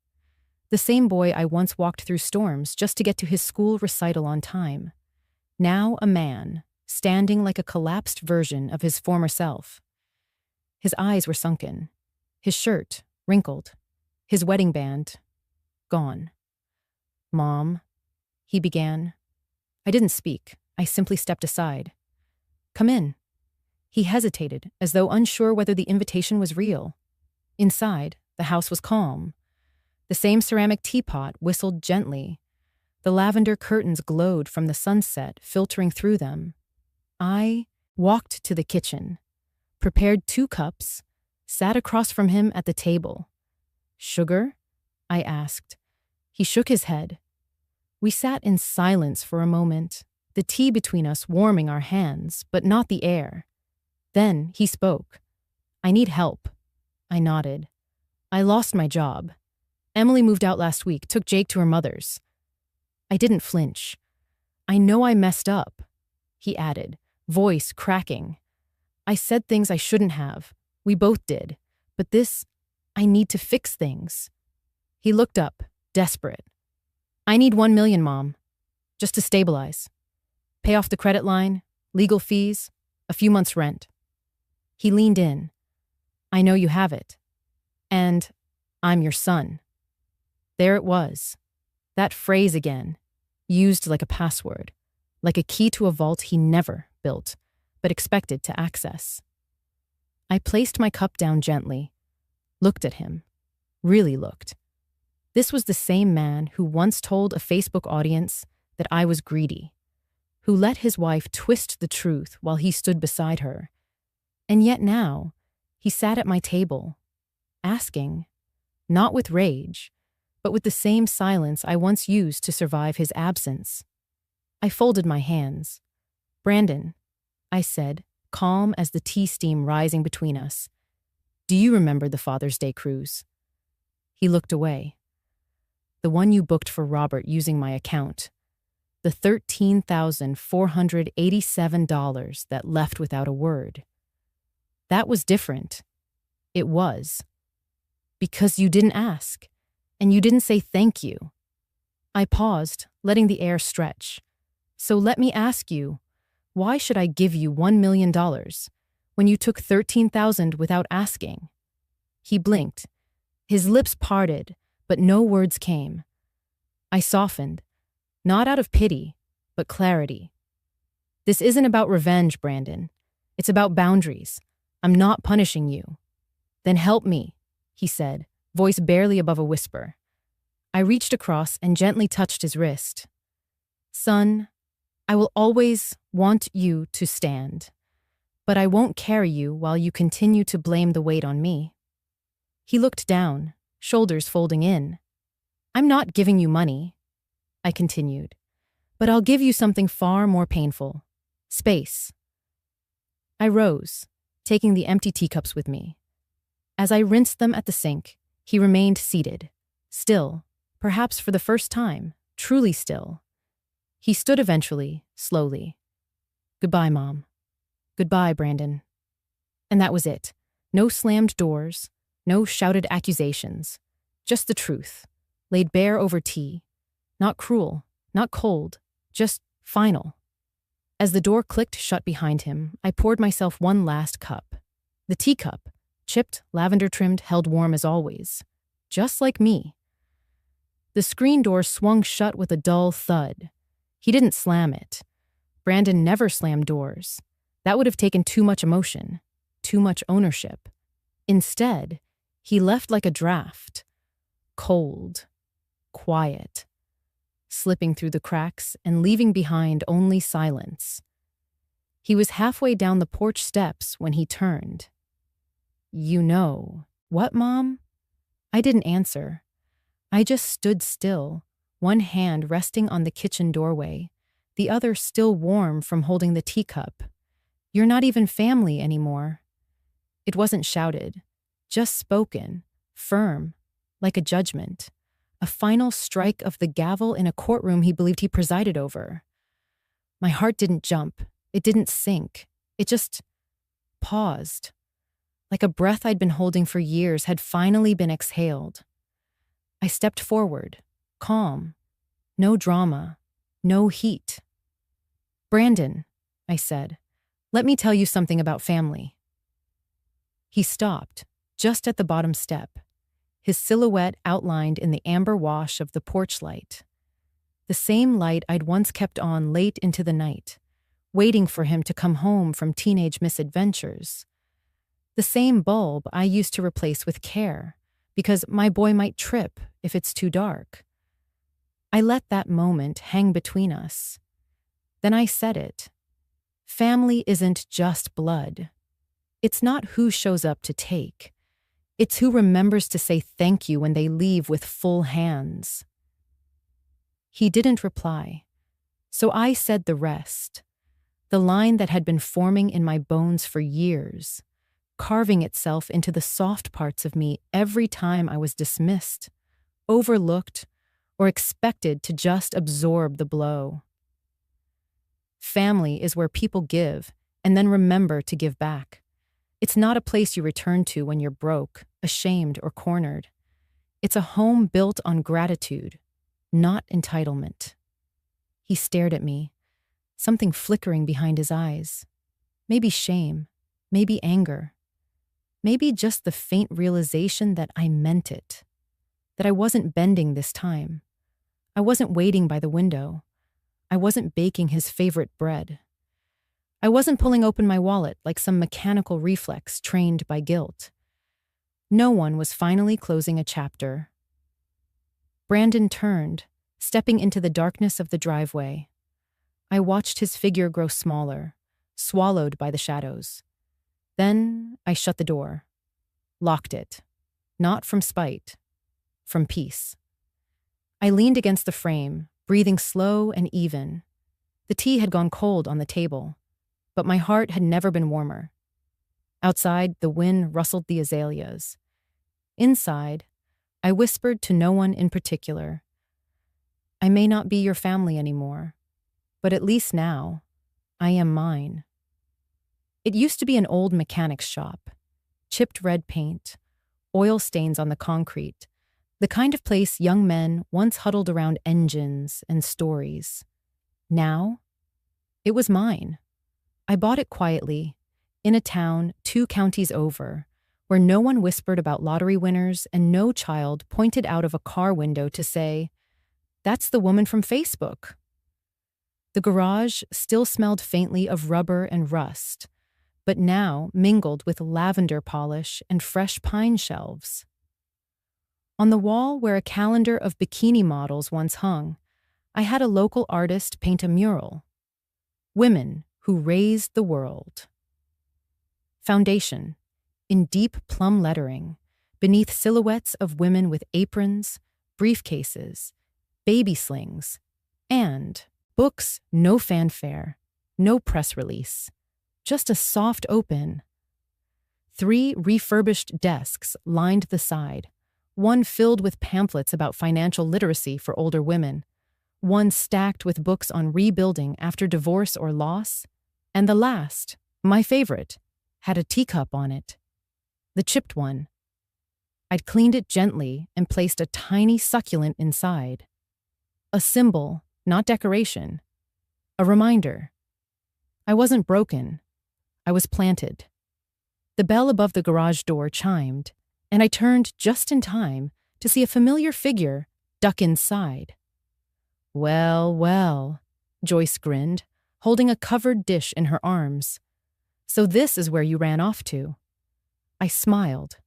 The same boy I once walked through storms just to get to his school recital on time. Now a man, standing like a collapsed version of his former self. His eyes were sunken, his shirt wrinkled, his wedding band gone. "Mom," he began. I didn't speak. I simply stepped aside. "Come in." He hesitated, as though unsure whether the invitation was real. Inside, the house was calm. The same ceramic teapot whistled gently. The lavender curtains glowed from the sunset filtering through them. I walked to the kitchen, prepared 2 cups, sat across from him at the table. "Sugar?" I asked. He shook his head. We sat in silence for a moment, the tea between us warming our hands, but not the air. Then he spoke. "I need help." I nodded. "I lost my job. Emily moved out last week, took Jake to her mother's." I didn't flinch. "I know I messed up," he added, voice cracking. "I said things I shouldn't have. We both did. But I need to fix things." He looked up, desperate. "I need 1 million, Mom. Just to stabilize. Pay off the credit line, legal fees, a few months' rent." He leaned in. "I know you have it. And I'm your son." There it was. That phrase again, used like a password, like a key to a vault he never built, but expected to access. I placed my cup down gently, looked at him, really looked. This was the same man who once told a Facebook audience that I was greedy, who let his wife twist the truth while he stood beside her. And yet now, he sat at my table, asking, not with rage, but with the same silence I once used to survive his absence. I folded my hands. "Brandon," I said, calm as the tea steam rising between us, "do you remember the Father's Day cruise?" He looked away. "The one you booked for Robert using my account. The $13,487 that left without a word. That was different. It was. Because you didn't ask. And you didn't say thank you." I paused, letting the air stretch. "So let me ask you, why should I give you $1 million when you took 13,000 without asking?" He blinked. His lips parted, but no words came. I softened, not out of pity, but clarity. "This isn't about revenge, Brandon. It's about boundaries. I'm not punishing you." "Then help me," he said, voice barely above a whisper. I reached across and gently touched his wrist. "Son, I will always want you to stand, but I won't carry you while you continue to blame the weight on me." He looked down, shoulders folding in. "I'm not giving you money," I continued, "but I'll give you something far more painful. Space." I rose, taking the empty teacups with me. As I rinsed them at the sink, he remained seated, still, perhaps for the first time, truly still. He stood eventually, slowly. "Goodbye, Mom. Goodbye, Brandon." And that was it. No slammed doors, no shouted accusations. Just the truth, laid bare over tea. Not cruel, not cold, just final. As the door clicked shut behind him, I poured myself one last cup. The teacup, chipped, lavender-trimmed, held warm as always. Just like me. The screen door swung shut with a dull thud. He didn't slam it. Brandon never slammed doors. That would have taken too much emotion, too much ownership. Instead, he left like a draft. Cold, quiet, slipping through the cracks and leaving behind only silence. He was halfway down the porch steps when he turned. "You know." "What, Mom?" I didn't answer. I just stood still, one hand resting on the kitchen doorway, the other still warm from holding the teacup. "You're not even family anymore." It wasn't shouted, just spoken, firm, like a judgment, a final strike of the gavel in a courtroom he believed he presided over. My heart didn't jump. It didn't sink. It just paused, like a breath I'd been holding for years had finally been exhaled. I stepped forward, calm, no drama, no heat. "Brandon," I said, "let me tell you something about family." He stopped, just at the bottom step, his silhouette outlined in the amber wash of the porch light. The same light I'd once kept on late into the night, waiting for him to come home from teenage misadventures. The same bulb I used to replace with care, because my boy might trip if it's too dark. I let that moment hang between us. Then I said it. Family isn't just blood. It's not who shows up to take. It's who remembers to say thank you when they leave with full hands. He didn't reply, so I said the rest, the line that had been forming in my bones for years, carving itself into the soft parts of me every time I was dismissed, overlooked, or expected to just absorb the blow. Family is where people give and then remember to give back. It's not a place you return to when you're broke, ashamed, or cornered. It's a home built on gratitude, not entitlement. He stared at me, something flickering behind his eyes. Maybe shame, maybe anger, maybe just the faint realization that I meant it, that I wasn't bending this time. I wasn't waiting by the window. I wasn't baking his favorite bread. I wasn't pulling open my wallet like some mechanical reflex trained by guilt. No one was finally closing a chapter. Brandon turned, stepping into the darkness of the driveway. I watched his figure grow smaller, swallowed by the shadows. Then I shut the door, locked it, not from spite, from peace. I leaned against the frame, breathing slow and even. The tea had gone cold on the table, but my heart had never been warmer. Outside, the wind rustled the azaleas. Inside, I whispered to no one in particular. I may not be your family anymore, but at least now, I am mine. It used to be an old mechanic's shop. Chipped red paint, oil stains on the concrete, the kind of place young men once huddled around engines and stories. Now, it was mine. I bought it quietly, in a town 2 counties over, where no one whispered about lottery winners and no child pointed out of a car window to say, "That's the woman from Facebook." The garage still smelled faintly of rubber and rust, but now mingled with lavender polish and fresh pine shelves. On the wall where a calendar of bikini models once hung, I had a local artist paint a mural. Women who raised the world. Foundation, in deep plum lettering, beneath silhouettes of women with aprons, briefcases, baby slings, and books, no fanfare, no press release, just a soft open. 3 refurbished desks lined the side, one filled with pamphlets about financial literacy for older women, one stacked with books on rebuilding after divorce or loss, and the last, my favorite, had a teacup on it. The chipped one. I'd cleaned it gently and placed a tiny succulent inside. A symbol, not decoration. A reminder. I wasn't broken. I was planted. The bell above the garage door chimed, and I turned just in time to see a familiar figure duck inside. "Well, well," Joyce grinned, holding a covered dish in her arms. "So this is where you ran off to." I smiled,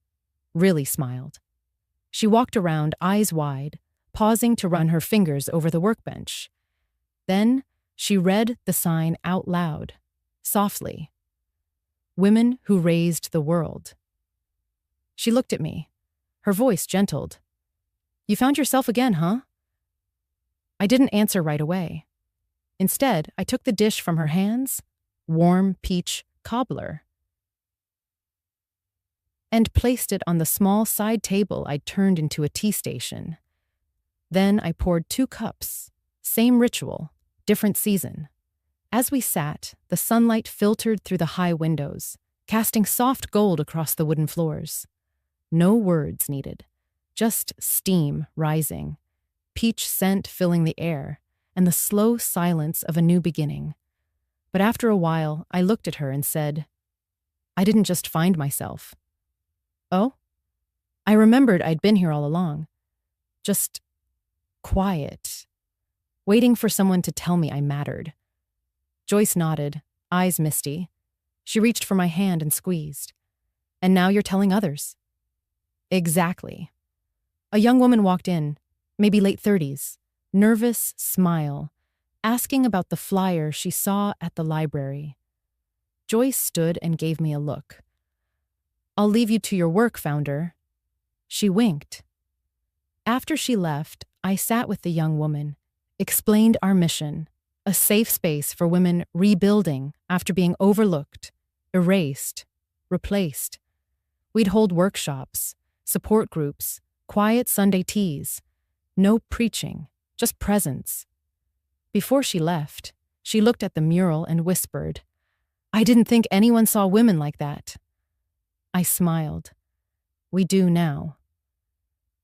really smiled. She walked around, eyes wide, pausing to run her fingers over the workbench. Then she read the sign out loud, softly. "Women who raised the world." She looked at me, her voice gentled. "You found yourself again, huh?" I didn't answer right away. Instead, I took the dish from her hands, warm peach cobbler. and placed it on the small side table I'd turned into a tea station. Then I poured 2 cups. Same ritual, different season. As we sat, the sunlight filtered through the high windows, casting soft gold across the wooden floors. No words needed, just steam rising, peach scent filling the air, and the slow silence of a new beginning. But after a while, I looked at her and said, "I didn't just find myself." "Oh?" I remembered I'd been here all along. Just quiet, waiting for someone to tell me I mattered. Joyce nodded, eyes misty. She reached for my hand and squeezed. "And now you're telling others." "Exactly." A young woman walked in, maybe late 30s, nervous smile, asking about the flyer she saw at the library. Joyce stood and gave me a look. "I'll leave you to your work, founder." She winked. After she left, I sat with the young woman, explained our mission, a safe space for women rebuilding after being overlooked, erased, replaced. We'd hold workshops, support groups, quiet Sunday teas. No preaching, just presence. Before she left, she looked at the mural and whispered, "I didn't think anyone saw women like that." I smiled. We do now.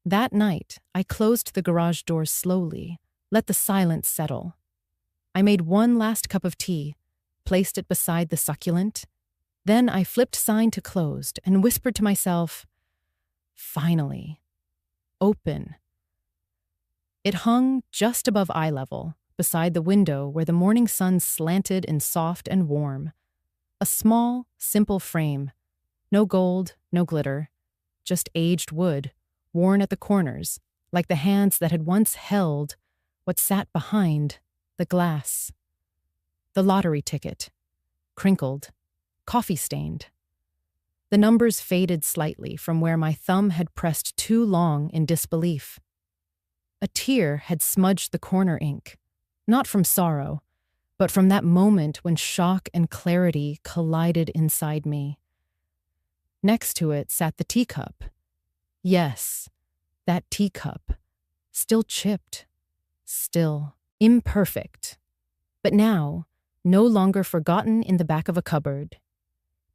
That night, I closed the garage doors slowly, let the silence settle. I made one last cup of tea, placed it beside the succulent. Then I flipped sign to closed and whispered to myself, "Finally. Open." It hung just above eye level, beside the window where the morning sun slanted in soft and warm. A small, simple frame. No gold, no glitter. Just aged wood, worn at the corners, like the hands that had once held what sat behind the glass. The lottery ticket. Crinkled. Coffee-stained. The numbers faded slightly from where my thumb had pressed too long in disbelief. A tear had smudged the corner ink, not from sorrow, but from that moment when shock and clarity collided inside me. Next to it sat the teacup. Yes, that teacup. Still chipped. Still imperfect. But now, no longer forgotten in the back of a cupboard.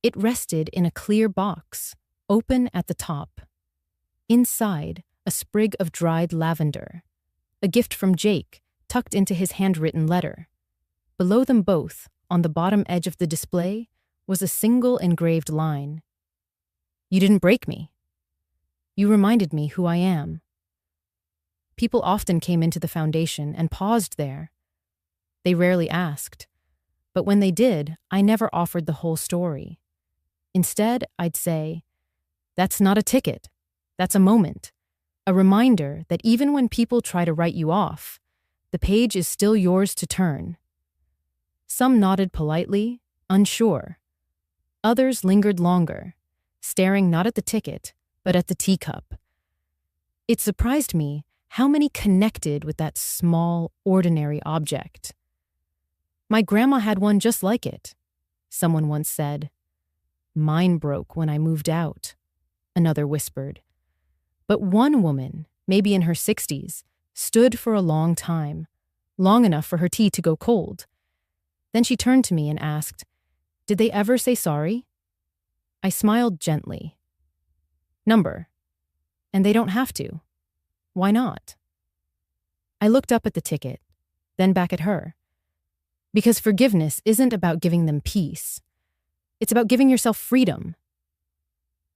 It rested in a clear box, open at the top. Inside, a sprig of dried lavender. A gift from Jake, tucked into his handwritten letter. Below them both, on the bottom edge of the display, was a single engraved line. "You didn't break me. You reminded me who I am." People often came into the foundation and paused there. They rarely asked. But when they did, I never offered the whole story. Instead, I'd say, "That's not a ticket. That's a moment. A reminder that even when people try to write you off, the page is still yours to turn." Some nodded politely, unsure. Others lingered longer, staring not at the ticket, but at the teacup. It surprised me how many connected with that small, ordinary object. "My grandma had one just like it," someone once said. "Mine broke when I moved out," another whispered. But one woman, maybe in her 60s, stood for a long time, long enough for her tea to go cold. Then she turned to me and asked, "Did they ever say sorry?" I smiled gently. "Number. And they don't have to. Why not?" I looked up at the ticket, then back at her. Because forgiveness isn't about giving them peace. It's about giving yourself freedom.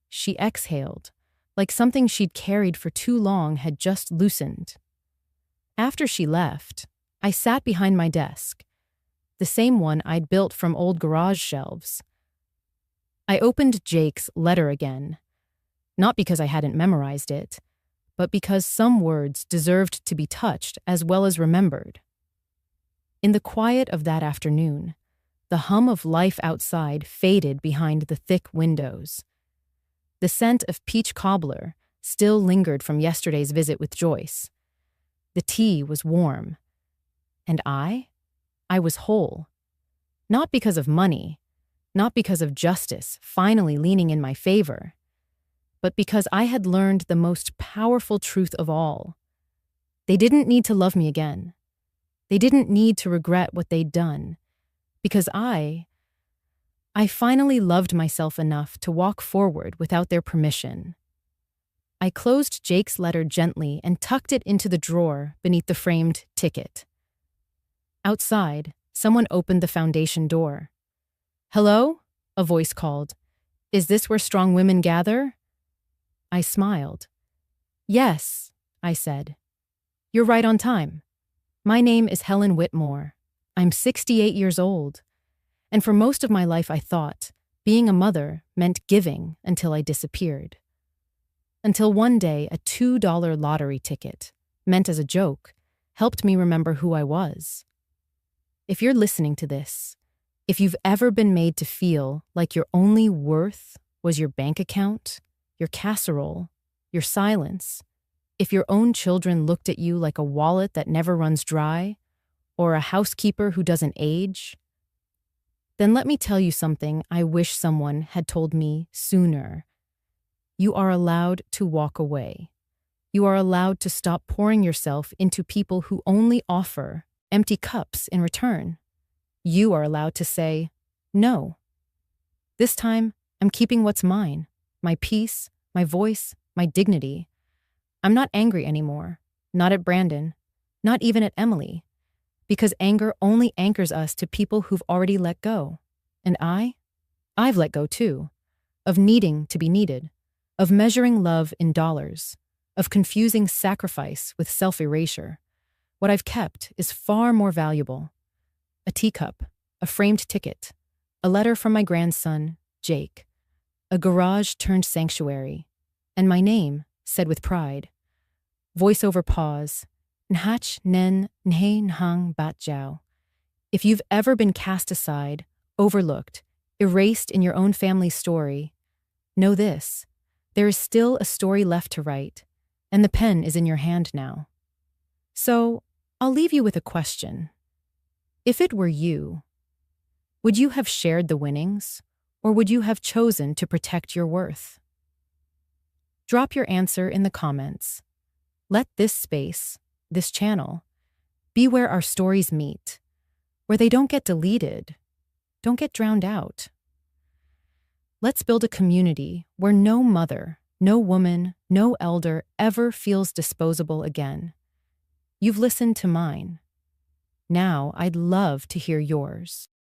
She exhaled, like something she'd carried for too long had just loosened. After she left, I sat behind my desk, the same one I'd built from old garage shelves. I opened Jake's letter again, not because I hadn't memorized it, but because some words deserved to be touched as well as remembered. In the quiet of that afternoon, the hum of life outside faded behind the thick windows. The scent of peach cobbler still lingered from yesterday's visit with Joyce. The tea was warm. And I was whole. Not because of money, not because of justice finally leaning in my favor. but because I had learned the most powerful truth of all. They didn't need to love me again. They didn't need to regret what they'd done, because I finally loved myself enough to walk forward without their permission. I closed Jake's letter gently and tucked it into the drawer beneath the framed ticket. Outside, someone opened the foundation door. "Hello?" a voice called. "Is this where strong women gather?" I smiled. "Yes," I said. "You're right on time. My name is Helen Whitmore. I'm 68 years old. And for most of my life I thought being a mother meant giving until I disappeared. Until one day a $2 lottery ticket, meant as a joke, helped me remember who I was. If you're listening to this, if you've ever been made to feel like your only worth was your bank account, your casserole, your silence, if your own children looked at you like a wallet that never runs dry, or a housekeeper who doesn't age, then let me tell you something I wish someone had told me sooner. You are allowed to walk away. You are allowed to stop pouring yourself into people who only offer empty cups in return. You are allowed to say, no. This time, I'm keeping what's mine, my peace, my voice, my dignity. I'm not angry anymore, not at Brandon, not even at Emily, because anger only anchors us to people who've already let go. And I've let go too, of needing to be needed, of measuring love in dollars, of confusing sacrifice with self-erasure. What I've kept is far more valuable. A teacup, a framed ticket, a letter from my grandson, Jake, a garage-turned sanctuary, and my name, said with pride. Voiceover pause. Nhach nen nhe nhang bat jiao. If you've ever been cast aside, overlooked, erased in your own family's story, know this. There is still a story left to write, and the pen is in your hand now. So, I'll leave you with a question. If it were you, would you have shared the winnings, or would you have chosen to protect your worth? Drop your answer in the comments. Let this space, this channel, be where our stories meet, where they don't get deleted, don't get drowned out. Let's build a community where no mother, no woman, no elder ever feels disposable again. You've listened to mine. Now I'd love to hear yours.